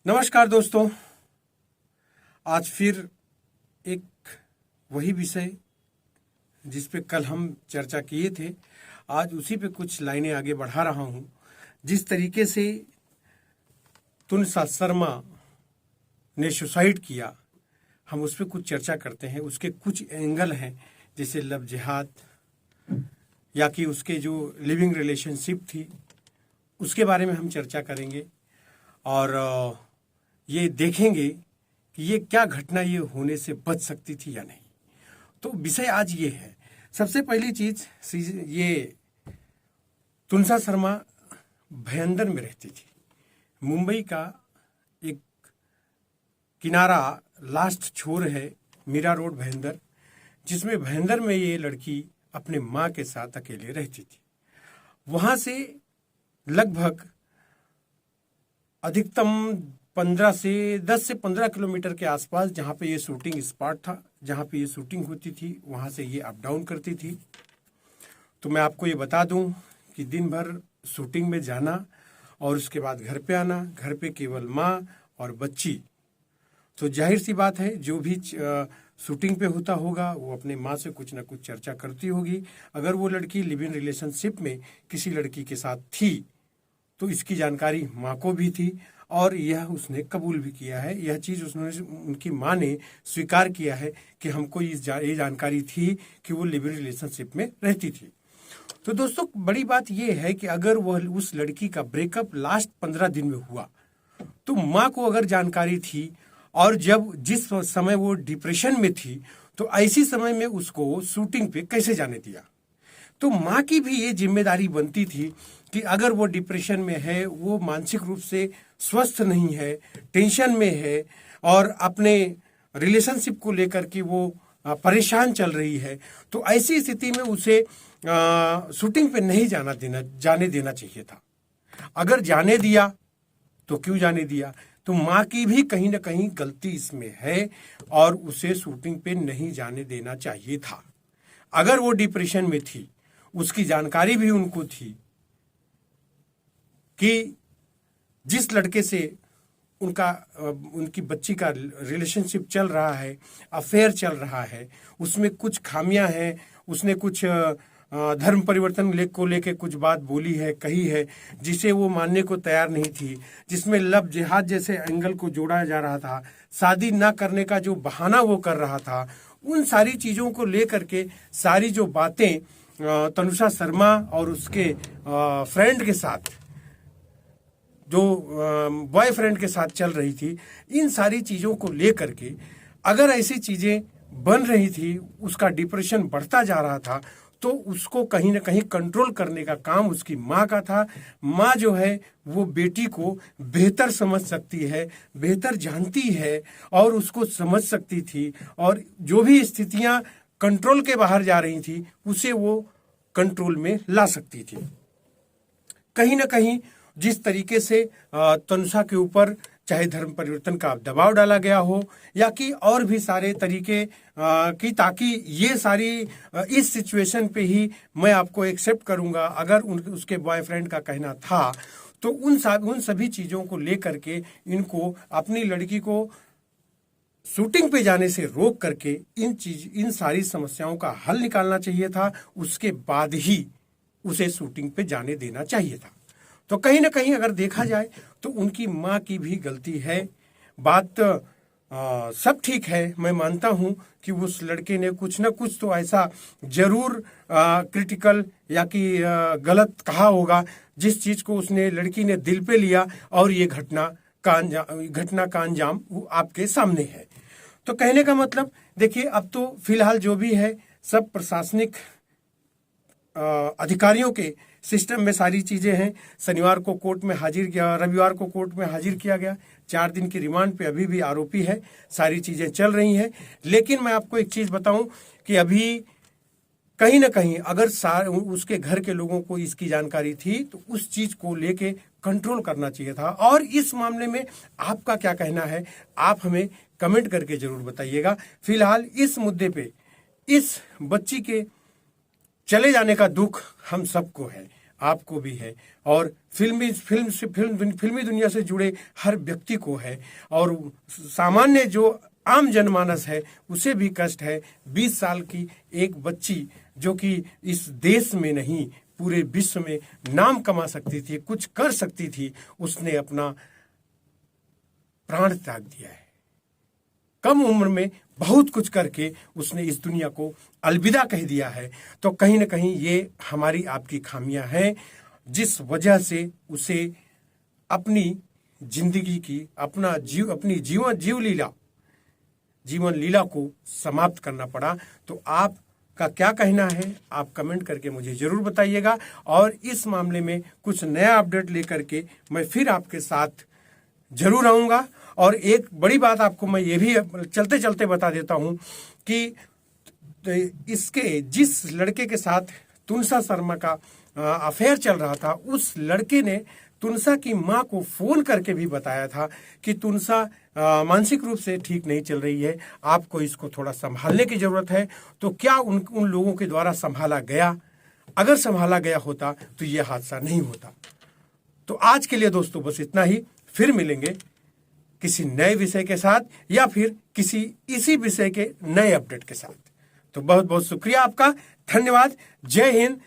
नमस्कार दोस्तों। आज फिर एक वही विषय जिस पे कल हम चर्चा किए थे, आज उसी पे कुछ लाइनें आगे बढ़ा रहा हूं। जिस तरीके से तुनसा शर्मा ने सुसाइड किया, हम उस पे कुछ चर्चा करते हैं। उसके कुछ एंगल हैं, जैसे लव जिहाद या कि उसके जो लिविंग रिलेशनशिप थी उसके बारे में हम चर्चा करेंगे और ये देखेंगे कि ये क्या घटना ये होने से बच सकती थी या नहीं। तो विषय आज ये है। सबसे पहली चीज, ये तुनसा शर्मा भयंदर में रहती थी। मुंबई का एक किनारा लास्ट छोर है मीरा रोड भयंदर, जिसमें भयंदर में ये लड़की अपने माँ के साथ अकेले रहती थी। वहां से लगभग अधिकतम 10 से 15 किलोमीटर के आसपास जहाँ पे ये शूटिंग स्पॉट था, जहाँ पे ये शूटिंग होती थी, वहाँ से ये अप डाउन करती थी। तो मैं आपको ये बता दूं कि दिन भर शूटिंग में जाना और उसके बाद घर पे आना, घर पे केवल माँ और बच्ची। तो जाहिर सी बात है, जो भी शूटिंग पे होता होगा वो अपने माँ से कुछ ना कुछ चर्चा करती होगी। अगर वो लड़की लिव इन रिलेशनशिप में किसी लड़की के साथ थी तो इसकी जानकारी माँ को भी थी और यह उसने कबूल भी किया है। यह चीज़ उनकी माँ ने स्वीकार किया है कि हमको ये जानकारी थी कि वो लिव इन रिलेशनशिप में रहती थी। तो दोस्तों, बड़ी बात यह है कि अगर वह उस लड़की का ब्रेकअप लास्ट 15 दिन में हुआ तो माँ को अगर जानकारी थी और जिस समय वो डिप्रेशन में थी, तो ऐसी समय में उसको शूटिंग पे कैसे जाने दिया। तो माँ की भी ये जिम्मेदारी बनती थी कि अगर वो डिप्रेशन में है, वो मानसिक रूप से स्वस्थ नहीं है, टेंशन में है और अपने रिलेशनशिप को लेकर के वो परेशान चल रही है, तो ऐसी स्थिति में उसे शूटिंग पे नहीं जाने देना चाहिए था। अगर जाने दिया तो क्यों जाने दिया। तो माँ की भी कहीं ना कहीं गलती इसमें है और उसे शूटिंग पे नहीं जाने देना चाहिए था। अगर वो डिप्रेशन में थी, उसकी जानकारी भी उनको थी कि जिस लड़के से उनकी बच्ची का रिलेशनशिप चल रहा है, अफेयर चल रहा है, उसमें कुछ खामियां हैं, उसने कुछ धर्म परिवर्तन को लेके कुछ बात बोली है, कही है, जिसे वो मानने को तैयार नहीं थी, जिसमें लव जिहाद जैसे एंगल को जोड़ा जा रहा था, शादी ना करने का जो बहाना वो कर रहा था, उन सारी चीज़ों को लेकर के सारी जो बातें तनुषा शर्मा और उसके फ्रेंड के साथ, जो बॉयफ्रेंड के साथ चल रही थी, इन सारी चीज़ों को लेकर के अगर ऐसी चीज़ें बन रही थी, उसका डिप्रेशन बढ़ता जा रहा था, तो उसको कहीं ना कहीं कंट्रोल करने का काम उसकी माँ का था। माँ जो है वो बेटी को बेहतर समझ सकती है, बेहतर जानती है और उसको समझ सकती थी, और जो भी स्थितियाँ कंट्रोल के बाहर जा रही थी उसे वो कंट्रोल में ला सकती थी। कहीं ना कहीं जिस तरीके से तनुषा के ऊपर चाहे धर्म परिवर्तन का दबाव डाला गया हो या कि और भी सारे तरीके की, ताकि ये सारी इस सिचुएशन पे ही मैं आपको एक्सेप्ट करूंगा, अगर उसके बॉयफ्रेंड का कहना था, तो उन सभी चीज़ों को लेकर के इनको अपनी लड़की को शूटिंग पे जाने से रोक करके इन सारी समस्याओं का हल निकालना चाहिए था। उसके बाद ही उसे शूटिंग पे जाने देना चाहिए था। तो कहीं ना कहीं अगर देखा जाए तो उनकी माँ की भी गलती है। बात सब ठीक है, मैं मानता हूँ कि उस लड़के ने कुछ ना कुछ तो ऐसा जरूर क्रिटिकल या कि गलत कहा होगा, जिस चीज़ को उसने लड़की ने दिल पे लिया और ये घटना का अंजाम आपके सामने है। तो कहने का मतलब, देखिए, अब तो फिलहाल जो भी है सब प्रशासनिक अधिकारियों के सिस्टम में सारी चीजें हैं। शनिवार को कोर्ट में हाजिर किया, रविवार को कोर्ट में हाजिर किया गया, 4 दिन की रिमांड पे अभी भी आरोपी है, सारी चीजें चल रही हैं। लेकिन मैं आपको एक चीज बताऊं कि अभी कहीं ना कहीं अगर उसके घर के लोगों को इसकी जानकारी थी तो उस चीज को लेके कंट्रोल करना चाहिए था। और इस मामले में आपका क्या कहना है, आप हमें कमेंट करके जरूर बताइएगा। फिलहाल इस मुद्दे पे, इस बच्ची के चले जाने का दुख हम सबको है। आपको भी है, और फिल्मी दुनिया से जुड़े हर व्यक्ति को है, और सामान्य जो आम जनमानस है उसे भी कष्ट है। 20 साल की एक बच्ची जो कि इस देश में नहीं पूरे विश्व में नाम कमा सकती थी, कुछ कर सकती थी, उसने अपना प्राण त्याग दिया है। कम उम्र में बहुत कुछ करके उसने इस दुनिया को अलविदा कह दिया है। तो कहीं ना कहीं ये हमारी आपकी खामियां हैं, जिस वजह से उसे अपनी जिंदगी की अपनी जीवन लीला को समाप्त करना पड़ा। तो आपका क्या कहना है, आप कमेंट करके मुझे जरूर बताइएगा, और इस मामले में कुछ नया अपडेट लेकर के मैं फिर आपके साथ जरूर आऊंगा। और एक बड़ी बात आपको मैं ये भी चलते चलते बता देता हूं कि इसके जिस लड़के के साथ तुलसा शर्मा का अफेयर चल रहा था, उस लड़के ने तुलसा की मां को फोन करके भी बताया था कि तुलसा मानसिक रूप से ठीक नहीं चल रही है, आपको इसको थोड़ा संभालने की जरूरत है। तो क्या उन लोगों के द्वारा संभाला गया? अगर संभाला गया होता तो यह हादसा नहीं होता। तो आज के लिए दोस्तों बस इतना ही, फिर मिलेंगे किसी नए विषय के साथ या फिर किसी इसी विषय के नए अपडेट के साथ। तो बहुत बहुत शुक्रिया आपका, धन्यवाद, जय हिंद।